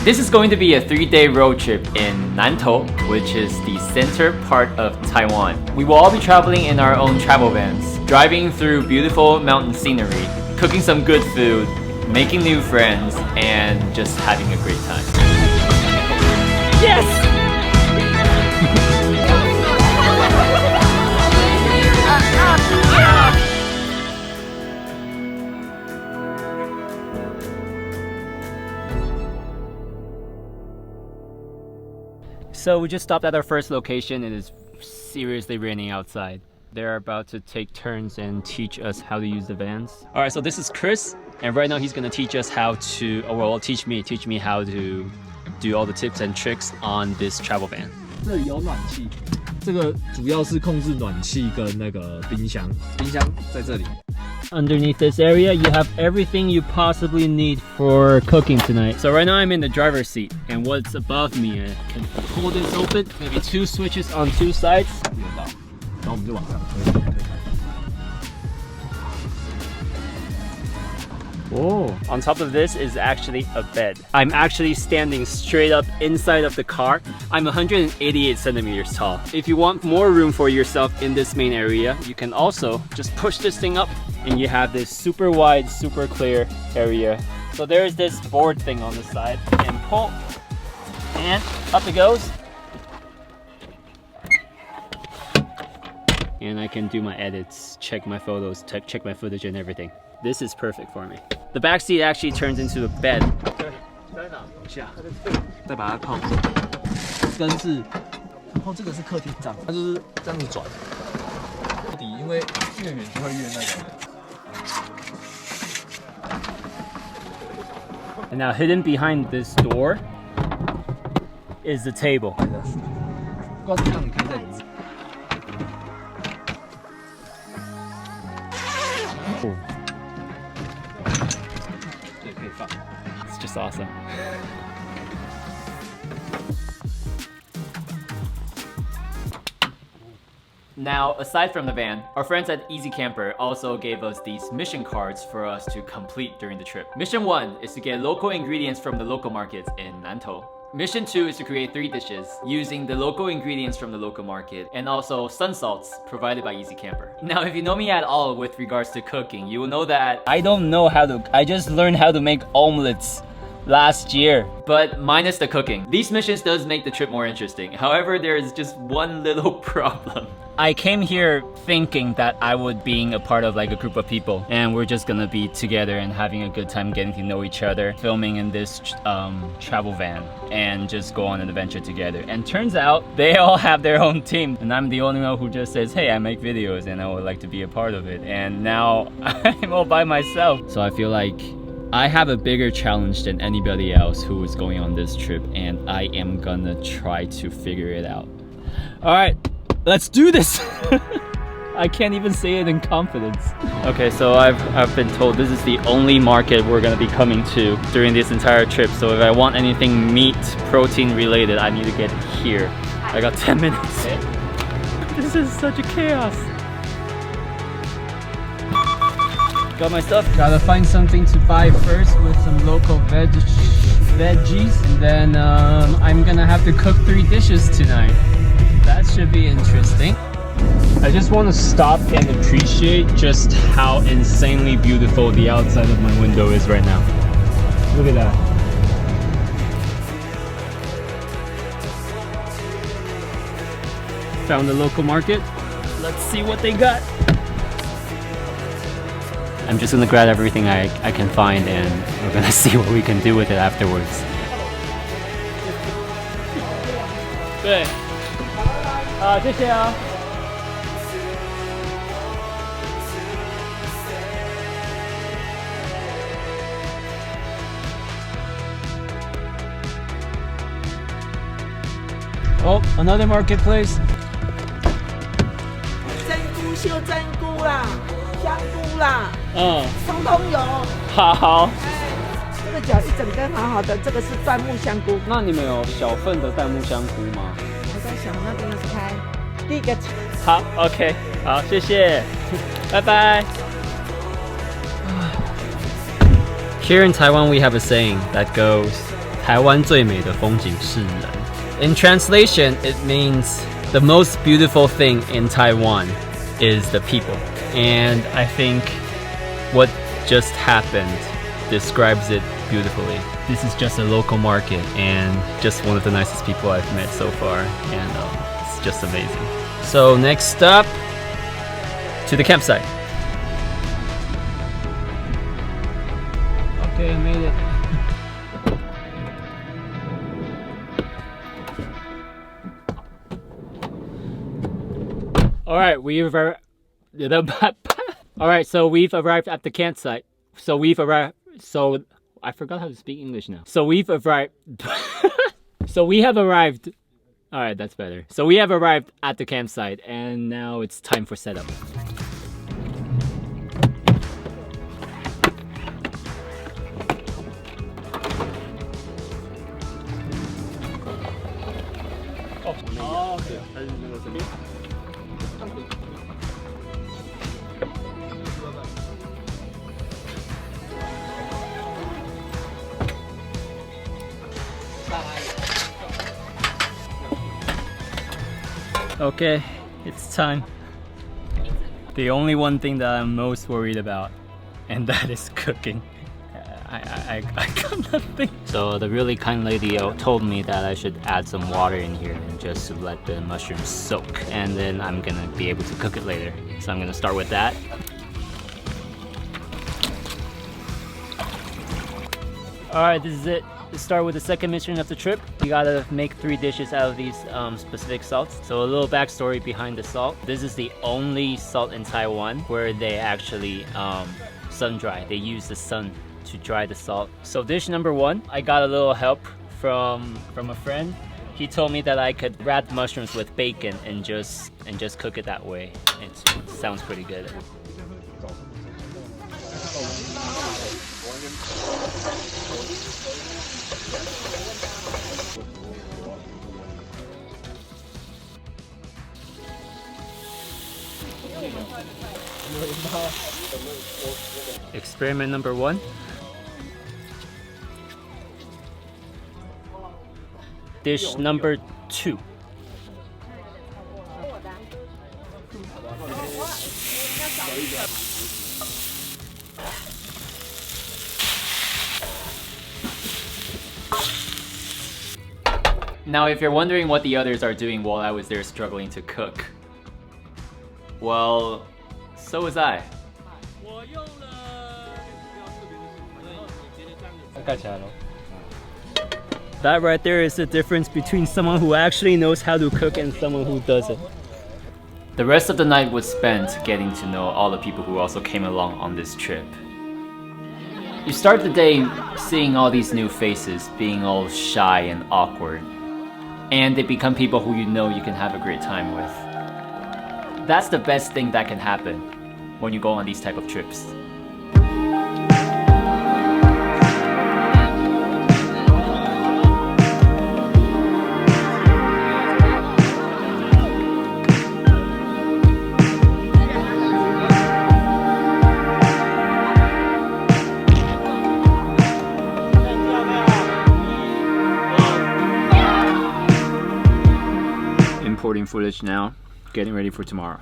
This is going to be a 3-day road trip in Nantou, which is the center part of Taiwan. We will all be traveling in our own travel vans, driving through beautiful mountain scenery, cooking some good food, making new friends, and just having a great time. Yes! So we just stopped at our first location. It is seriously raining outside. They're about to take turns and teach us how to use the vans. All right, so this is Chris, and right now he's gonna teach us how to, teach me how to do all the tips and tricks on this travel van. 这里有暖气，这个主要是控制暖气跟那个冰箱。冰箱在这里。Underneath this area, you have everything you possibly need for cooking tonight. So right now I'm in the driver's seat, and what's above me, I can pull this open, maybe 2 switches on 2 sides. 然后我们就往上推。Oh, on top of this is actually a bed. I'm actually standing straight up inside of the car. I'm 188 centimeters tall. If you want more room for yourself in this main area, you can also just push this thing up and you have this super wide, super clear area. So there's this board thing on the side, and pull, and up it goes. And I can do my edits, check my photos, check my footage and everything. This is perfect for me. The back seat actually turns into a bed. 往下，再把它靠。根是，然后这个是客厅帐，它就是这样子转。到底因为越远就会越那个。And now hidden behind this door is the table. 挂这样你可以在里面。It's just awesome. Now, aside from the van, our friends at Easy Camper also gave us these mission cards for us to complete during the trip. Mission 1 is to get local ingredients from the local markets in Nantou. Mission 2 is to create 3 dishes using the local ingredients from the local market and also sun salts provided by Easy Camper. Now, if you know me at all with regards to cooking, you will know that I don't know how to, I just learned how to make omelets last year, but minus the cooking. These missions does make the trip more interesting. However, there is just one little problem. I came here thinking that I would being a part of like a group of people and we're just gonna be together and having a good time getting to know each other, filming in this travel van and just go on an adventure together. And turns out they all have their own team and I'm the only one who just says, hey, I make videos and I would like to be a part of it. And now I'm all by myself. So I feel like I have a bigger challenge than anybody else who is going on this trip and I am gonna try to figure it out. All right. Let's do this! I can't even say it in confidence. Okay, so I've been told this is the only market we're gonna be coming to during this entire trip. So if I want anything meat, protein related, I need to get here. I got 10 minutes. This is such a chaos. Got my stuff. Gotta find something to buy first with some local veggies. And then I'm gonna have to cook 3 dishes tonight. That should be interesting. I just want to stop and appreciate just how insanely beautiful the outside of my window is right now. Look at that. Found the local market. Let's see what they got. I'm just gonna grab everything I can find and we're gonna see what we can do with it afterwards. 对。谢谢啊。Oh, another marketplace. 珍菇秀珍菇啦，香菇啦，通通有。好。这个角一整根好好的，这个是椴木香菇。那你们有小份的椴木香菇吗？我在想那边的是开第一个。好 ，OK， 好，谢谢，拜拜。Here in Taiwan, we have a saying that goes, 台湾最美的风景是人。In translation, it means the most beautiful thing in Taiwan is the people. And I think what just happened describes it beautifully. This is just a local market and just one of the nicest people I've met so far, and it's just amazing. So next stop, to the campsite. Okay, I made it. All right, All right, so we've arrived at the campsite. So I forgot how to speak English now. So we've arrived. So we have arrived. All right, that's better. So we have arrived at the campsite, and now it's time for setup. Okay, it's time. The only one thing that I'm most worried about, and that is cooking. I got nothing. So the really kind lady told me that I should add some water in here and just to let the mushrooms soak, and then I'm gonna be able to cook it later. So I'm gonna start with that. Alright, this is it. Let's start with the second mission of the trip. We gotta make 3 dishes out of these specific salts. So a little backstory behind the salt. This is the only salt in Taiwan where they actually sun dry. They use the sun to dry the salt. So dish number 1, I got a little help from a friend. He told me that I could wrap mushrooms with bacon and just cook it that way. It sounds pretty good. Experiment number 1. Dish number 2. Now, if you're wondering what the others are doing while I was there struggling to cook, well, so was I. That right there is the difference between someone who actually knows how to cook and someone who doesn't. The rest of the night was spent getting to know all the people who also came along on this trip. You start the day seeing all these new faces, being all shy and awkward, and they become people who you know you can have a great time with. That's the best thing that can happen when you go on these type of trips. Importing footage now, getting ready for tomorrow.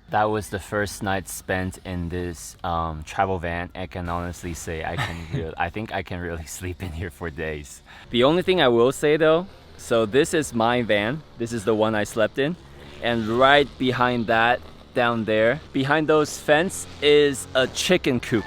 That was the first night spent in this travel van. I can honestly say I think I can really sleep in here for days. The only thing I will say though, so this is my van. This is the one I slept in. And right behind that, down there, behind those fence is a chicken coop.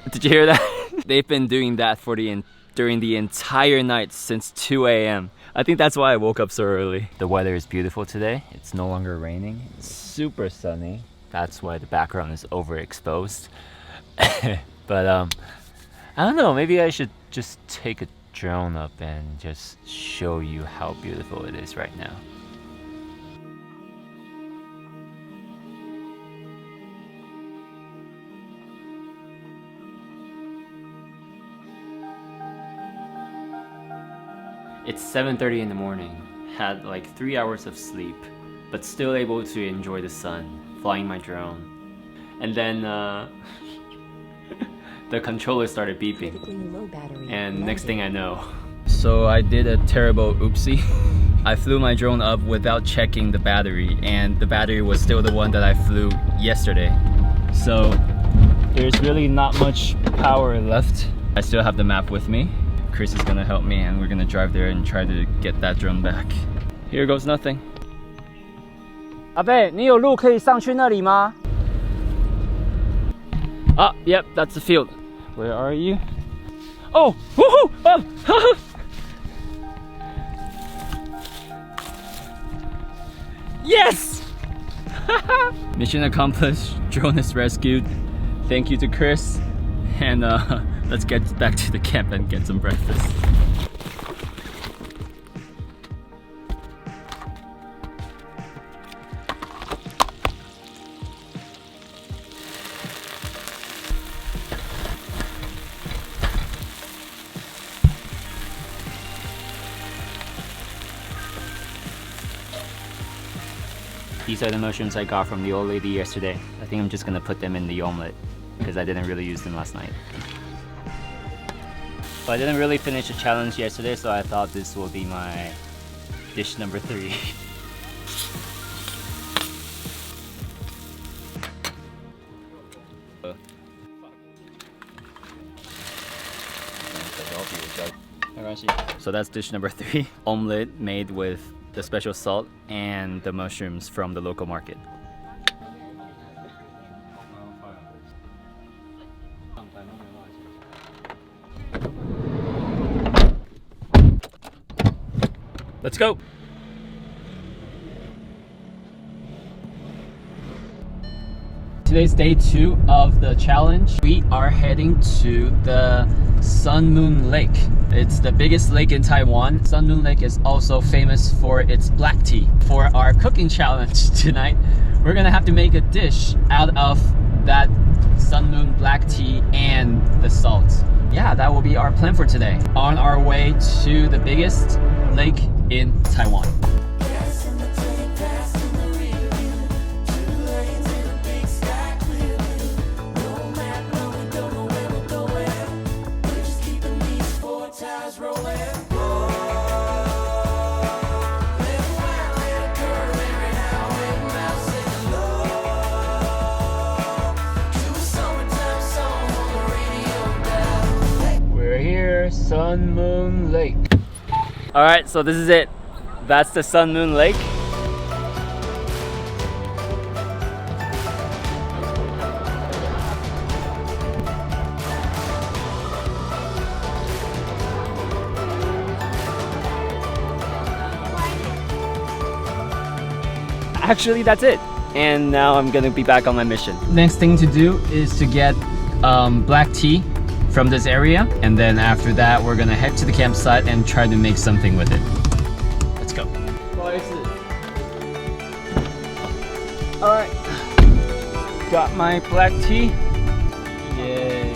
Did you hear that? They've been doing that during the entire night since 2 a.m. I think that's why I woke up so early. The weather is beautiful today. It's no longer raining. It's super sunny. That's why the background is overexposed. But I don't know, maybe I should just take a drone up and just show you how beautiful it is right now. It's 7:30 in the morning, had like 3 hours of sleep, but still able to enjoy the sun, flying my drone. And then the controller started beeping, and next thing I know, so I did a terrible oopsie. I flew my drone up without checking the battery, and the battery was still the one that I flew yesterday. So there's really not much power left. I still have the map with me. Chris is gonna help me, and we're gonna drive there and try to get that drone back. Here goes nothing. 阿贝，你有路可以上去那里吗？ Ah, yep, that's the field. Where are you? Oh, woohoo! Oh, yes! Mission accomplished. Drone is rescued. Thank you to Chris. And let's get back to the camp and get some breakfast. These are the mushrooms I got from the old lady yesterday. I think I'm just gonna put them in the omelet because I didn't really use them last night. But I didn't really finish the challenge yesterday, so I thought this will be my dish number 3. So that's dish number 3, omelet made with the special salt and the mushrooms from the local market. Let's go! Today's day 2 of the challenge. We are heading to the Sun Moon Lake. It's the biggest lake in Taiwan. Sun Moon Lake is also famous for its black tea. For our cooking challenge tonight, we're gonna have to make a dish out of that Sun Moon black tea and the salt. Yeah, that will be our plan for today. On our way to the biggest lake in Taiwan. Sun Moon Lake. Alright, so this is it. That's the Sun Moon Lake. Actually, that's it. And now I'm gonna be back on my mission. Next thing to do is to get black tea from this area, and then after that we're gonna head to the campsite and try to make something with it. Let's go. Alright, got my black tea. Yay.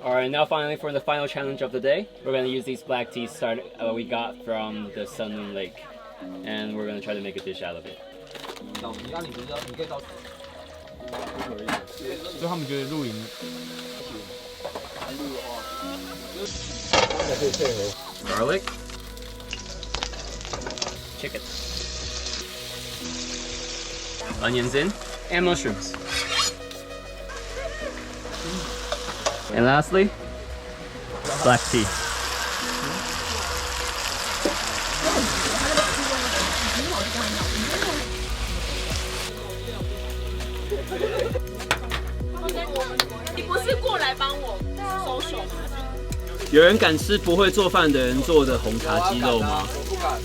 Alright, now finally for the final challenge of the day, we're going to use these black teas we got from the Sun Moon Lake, and we're going to try to make a dish out of it. 就他们觉得露营， Garlic, chicken, onions in, and mushrooms. And lastly, black tea. 有人敢吃不会做饭的人做的红茶鸡肉吗？我不敢。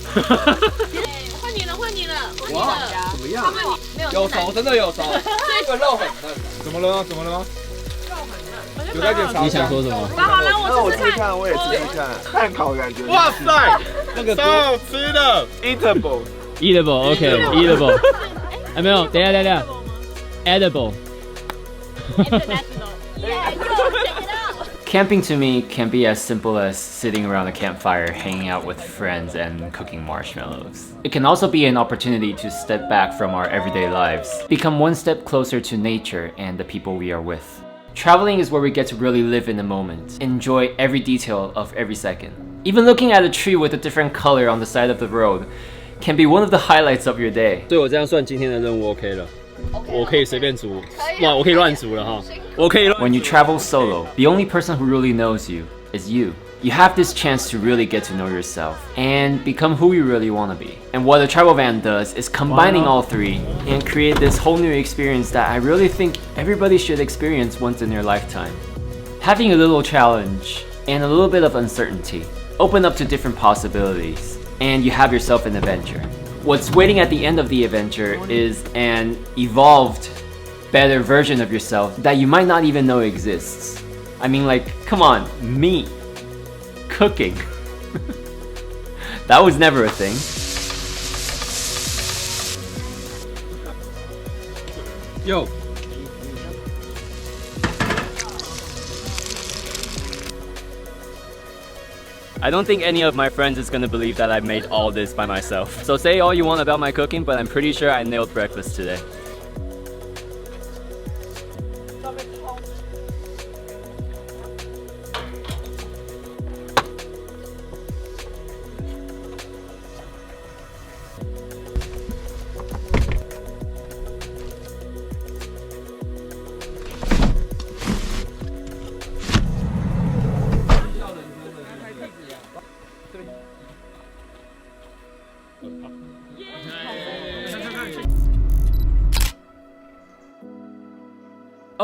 换你了，换你了，换你哇，了。怎么样？他们没有有熟，真的有熟。这个肉很嫩。怎么了吗？怎么了吗？有在检查。你想说什么？好了，那我我试试看。自己看，我也自己看。碳烤感觉。哇塞，那个超好吃的 ，eatable。 Eatable，OK，eatable。哎，没有，等一下 ，edible。 International. Yeah, go, check it out. Camping to me can be as simple as sitting around a campfire, hanging out with friends, and cooking marshmallows. It can also be an opportunity to step back from our everyday lives, become one step closer to nature and the people we are with. Traveling is where we get to really live in the moment, enjoy every detail of every second. Even looking at a tree with a different color on the side of the road can be one of the highlights of your day. 对我这样算今天的任务 OK 了。我可以随便煮，哇，我可以乱煮了哈，我可以乱。 When you travel solo, the only person who really knows you is you. You have this chance to really get to know yourself and become who you really want to be. And what a travel van does is combining all three and create this whole new experience that I really think everybody should experience once in their lifetime. Having a little challenge and a little bit of uncertainty open up to different possibilities, and you have yourself an adventure. What's waiting at the end of the adventure is an evolved, better version of yourself that you might not even know exists. I mean, like, come on, meat, cooking. That was never a thing. Yo. I don't think any of my friends is gonna believe that I made all this by myself. So say all you want about my cooking, but I'm pretty sure I nailed breakfast today.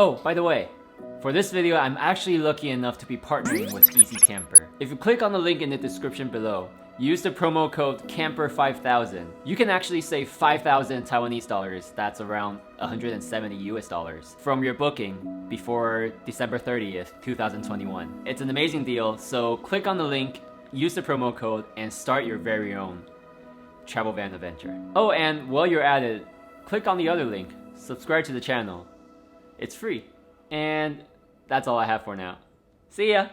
Oh, by the way, for this video, I'm actually lucky enough to be partnering with Easy Camper. If you click on the link in the description below, use the promo code CAMPER5000, you can actually save 5,000 Taiwanese dollars, that's around 170 US dollars, from your booking before December 30th, 2021. It's an amazing deal, so click on the link, use the promo code, and start your very own travel van adventure. Oh, and while you're at it, click on the other link, subscribe to the channel. It's free. And that's all I have for now. See ya!